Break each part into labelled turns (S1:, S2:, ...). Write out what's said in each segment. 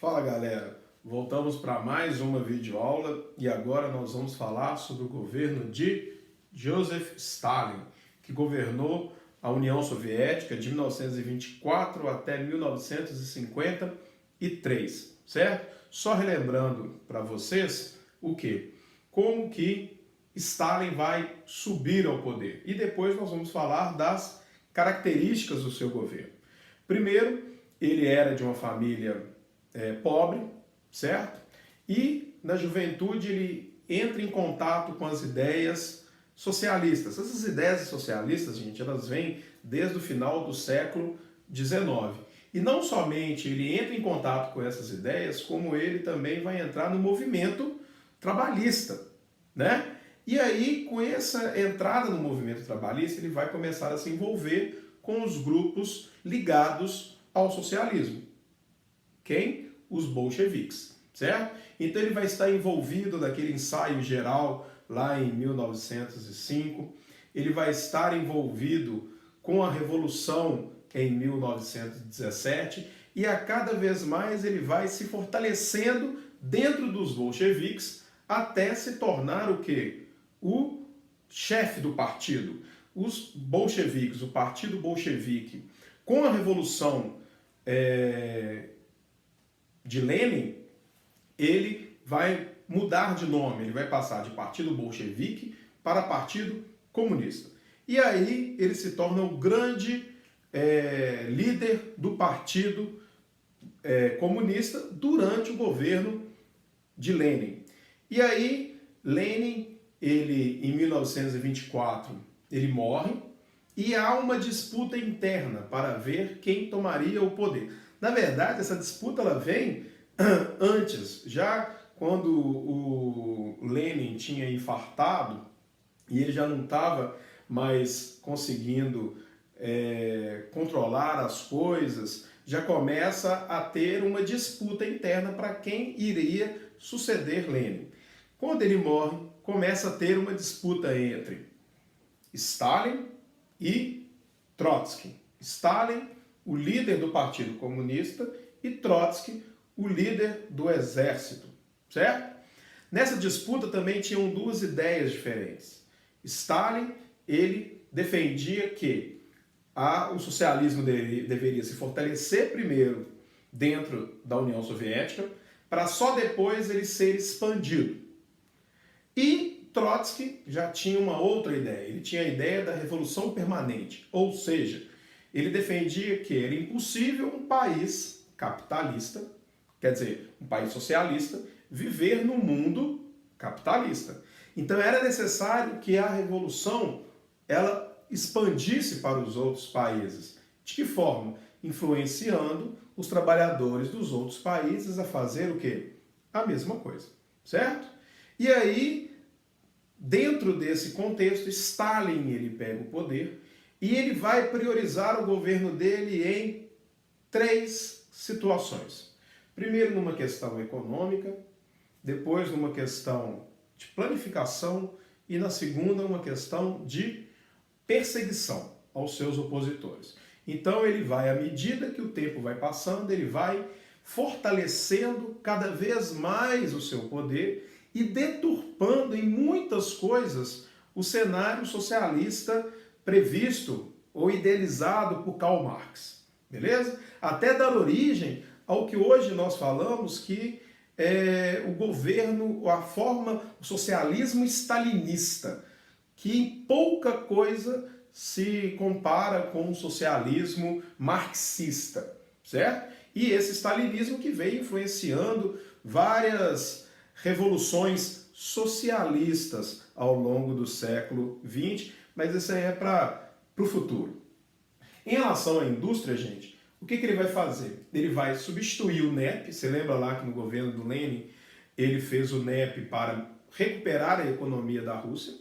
S1: Fala galera, voltamos para mais uma videoaula e agora nós vamos falar sobre o governo de Joseph Stalin, que governou a União Soviética de 1924 até 1953, certo? Só relembrando para vocês o que? Como que Stalin vai subir ao poder. E depois nós vamos falar das características do seu governo. Primeiro, ele era de uma família pobre, certo? E na juventude ele entra em contato com as ideias socialistas. Essas ideias socialistas, gente, elas vêm desde o final do século XIX. E não somente ele entra em contato com essas ideias, como ele também vai entrar no movimento trabalhista, né? E aí, com essa entrada no movimento trabalhista, ele vai começar a se envolver com os grupos ligados ao socialismo. Quem? Os bolcheviques, certo? Então ele vai estar envolvido naquele ensaio geral lá em 1905, ele vai estar envolvido com a Revolução em 1917 e a cada vez mais ele vai se fortalecendo dentro dos bolcheviques até se tornar o quê? O chefe do partido. Os bolcheviques, o partido bolchevique, com a Revolução de Lenin, ele vai mudar de nome, ele vai passar de Partido Bolchevique para Partido Comunista. E aí ele se torna o grande líder do Partido Comunista durante o governo de Lenin. E aí Lenin, ele em 1924, ele morre e há uma disputa interna para ver quem tomaria o poder. Na verdade, essa disputa ela vem antes, já quando o Lenin tinha infartado e ele já não estava mais conseguindo controlar as coisas, já começa a ter uma disputa interna para quem iria suceder Lenin. Quando ele morre, começa a ter uma disputa entre Stalin e Trotsky. Stalin, o líder do Partido Comunista, e Trotsky, o líder do exército, certo? Nessa disputa também tinham duas ideias diferentes. Stalin, ele defendia que o socialismo deveria se fortalecer primeiro dentro da União Soviética, para só depois ele ser expandido. E Trotsky já tinha uma outra ideia, ele tinha a ideia da revolução permanente, ou seja, ele defendia que era impossível um país capitalista, quer dizer, um país socialista, viver no mundo capitalista. Então era necessário que a revolução ela expandisse para os outros países. De que forma? Influenciando os trabalhadores dos outros países a fazer o quê? A mesma coisa, certo? E aí, dentro desse contexto, Stalin ele pega o poder e ele vai priorizar o governo dele em três situações. Primeiro numa questão econômica, depois numa questão de planificação e na segunda uma questão de perseguição aos seus opositores. Então ele vai, à medida que o tempo vai passando, ele vai fortalecendo cada vez mais o seu poder e deturpando em muitas coisas o cenário socialista previsto ou idealizado por Karl Marx, beleza? Até dar origem ao que hoje nós falamos que é o governo, a forma, o socialismo stalinista, que em pouca coisa se compara com o socialismo marxista, certo? E esse stalinismo que veio influenciando várias revoluções socialistas ao longo do século XX, mas isso aí é para o futuro. Em relação à indústria, gente, o que ele vai fazer? Ele vai substituir o NEP, você lembra lá que no governo do Lenin ele fez o NEP para recuperar a economia da Rússia,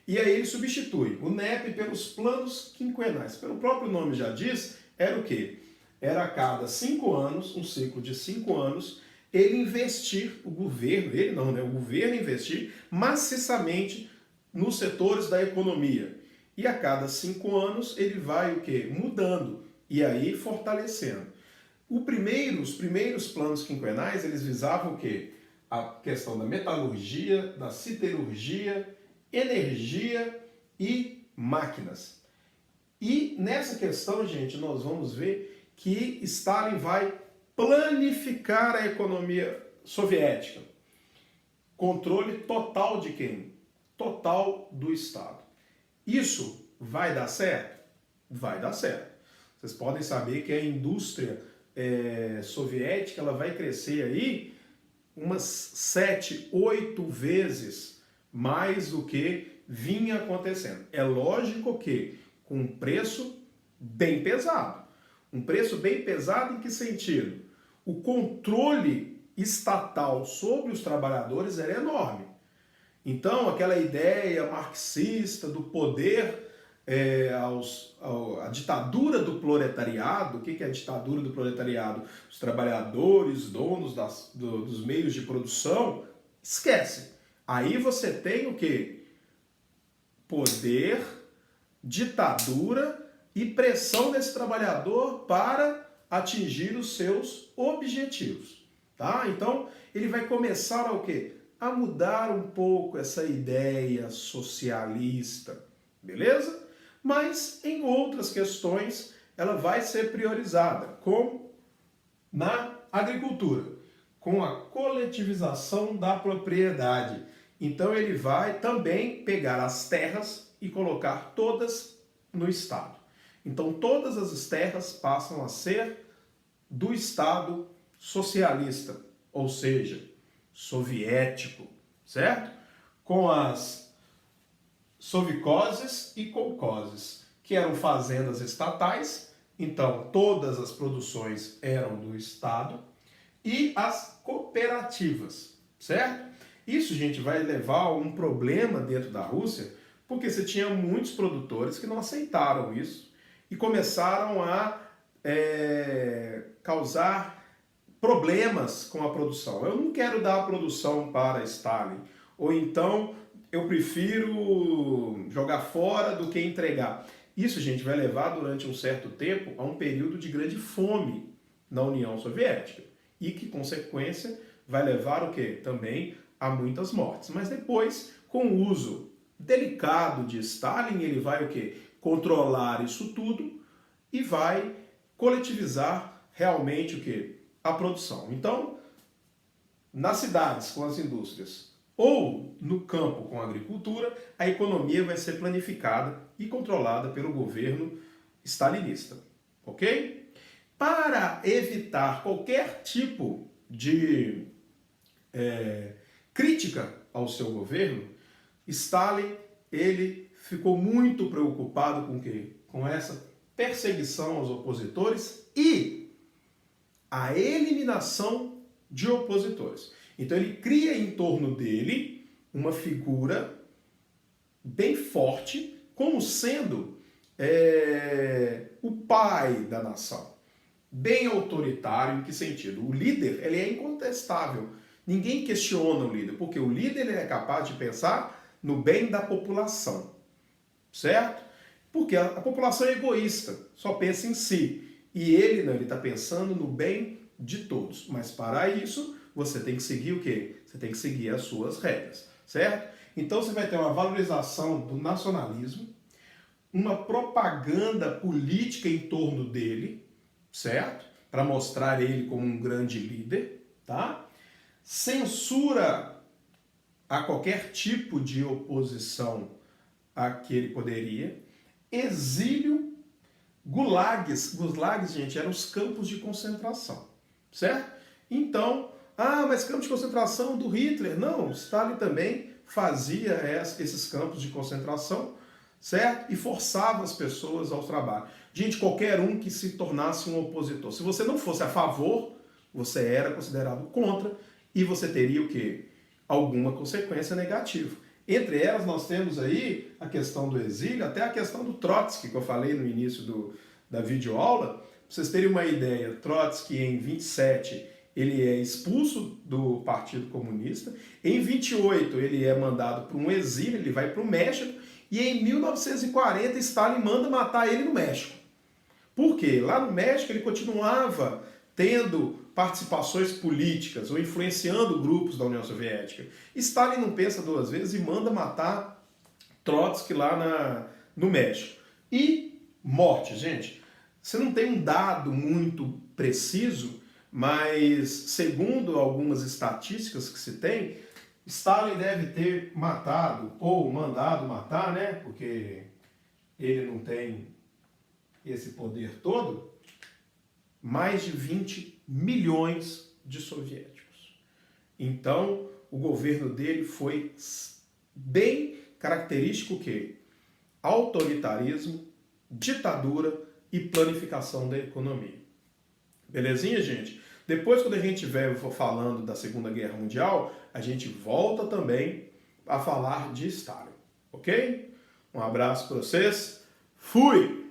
S1: e aí ele substitui o NEP pelos planos quinquenais. Pelo próprio nome já diz, era o quê? Era a cada 5 anos, um ciclo de 5 anos, ele investir, o governo, ele não, né? O governo investir maciçamente nos setores da economia. E a cada 5 anos ele vai o quê? Mudando e aí fortalecendo. Os primeiros planos quinquenais, eles visavam o quê? A questão da metalurgia, da siderurgia, energia e máquinas. E nessa questão, gente, nós vamos ver que Stalin vai planificar a economia soviética. Controle total de quem? Total do Estado. Isso vai dar certo? Vai dar certo. Vocês podem saber que a indústria soviética ela vai crescer aí umas 7, 8 vezes mais do que vinha acontecendo. É lógico que com um preço bem pesado. Um preço bem pesado em que sentido? O controle estatal sobre os trabalhadores era enorme. Então, aquela ideia marxista do poder, a ditadura do proletariado, o que é a ditadura do proletariado? Os trabalhadores, donos dos meios de produção, esquece. Aí você tem o quê? Poder, ditadura e pressão desse trabalhador para atingir os seus objetivos. Tá? Então, ele vai começar a o quê? A mudar um pouco essa ideia socialista, beleza? Mas em outras questões ela vai ser priorizada, como na agricultura, com a coletivização da propriedade. Então ele vai também pegar as terras e colocar todas no Estado. Então todas as terras passam a ser do Estado socialista, ou seja, soviético, certo? Com as sovkhozes e kolkhozes, que eram fazendas estatais, então todas as produções eram do Estado, e as cooperativas, certo? Isso, gente, vai levar a um problema dentro da Rússia, porque você tinha muitos produtores que não aceitaram isso e começaram a causar problemas com a produção. Eu não quero dar a produção para Stalin, ou então eu prefiro jogar fora do que entregar. Isso, gente, vai levar durante um certo tempo a um período de grande fome na União Soviética e que, consequência, vai levar o quê? Também a muitas mortes. Mas depois, com o uso delicado de Stalin, ele vai o quê? Controlar isso tudo e vai coletivizar realmente o quê? A produção. Então, nas cidades com as indústrias ou no campo com a agricultura, a economia vai ser planificada e controlada pelo governo stalinista, ok? Para evitar qualquer tipo de crítica ao seu governo, Stalin ele ficou muito preocupado com o quê? Com essa perseguição aos opositores e a eliminação de opositores. Então ele cria em torno dele uma figura bem forte, como sendo o pai da nação. Bem autoritário, em que sentido? O líder ele é incontestável. Ninguém questiona o líder, porque o líder ele é capaz de pensar no bem da população, certo? Porque a população é egoísta, só pensa em si. E ele não, ele está pensando no bem de todos. Mas para isso, você tem que seguir o quê? Você tem que seguir as suas regras, certo? Então você vai ter uma valorização do nacionalismo, uma propaganda política em torno dele, certo? Para mostrar ele como um grande líder, tá? Censura a qualquer tipo de oposição a que ele poderia, exílio, gulags, gente, eram os campos de concentração, certo? Então, mas campos de concentração do Hitler? Não, Stalin também fazia esses campos de concentração, certo? E forçava as pessoas ao trabalho. Gente, qualquer um que se tornasse um opositor. Se você não fosse a favor, você era considerado contra e você teria o quê? Alguma consequência negativa. Entre elas, nós temos aí a questão do exílio, até a questão do Trotsky, que eu falei no início da videoaula. Para vocês terem uma ideia, Trotsky, em 27, ele é expulso do Partido Comunista. Em 28, ele é mandado para um exílio, ele vai para o México. E em 1940, Stalin manda matar ele no México. Por quê? Lá no México, ele continuava tendo participações políticas ou influenciando grupos da União Soviética. Stalin não pensa duas vezes e manda matar Trotsky lá no México. E morte, gente. Você não tem um dado muito preciso, mas segundo algumas estatísticas que se tem, Stalin deve ter matado ou mandado matar, né? Porque ele não tem esse poder todo, mais de 20 milhões de soviéticos. Então, o governo dele foi bem característico que autoritarismo, ditadura e planificação da economia. Belezinha, gente? Depois, quando a gente estiver falando da Segunda Guerra Mundial, a gente volta também a falar de Stalin, ok? Um abraço para vocês. Fui!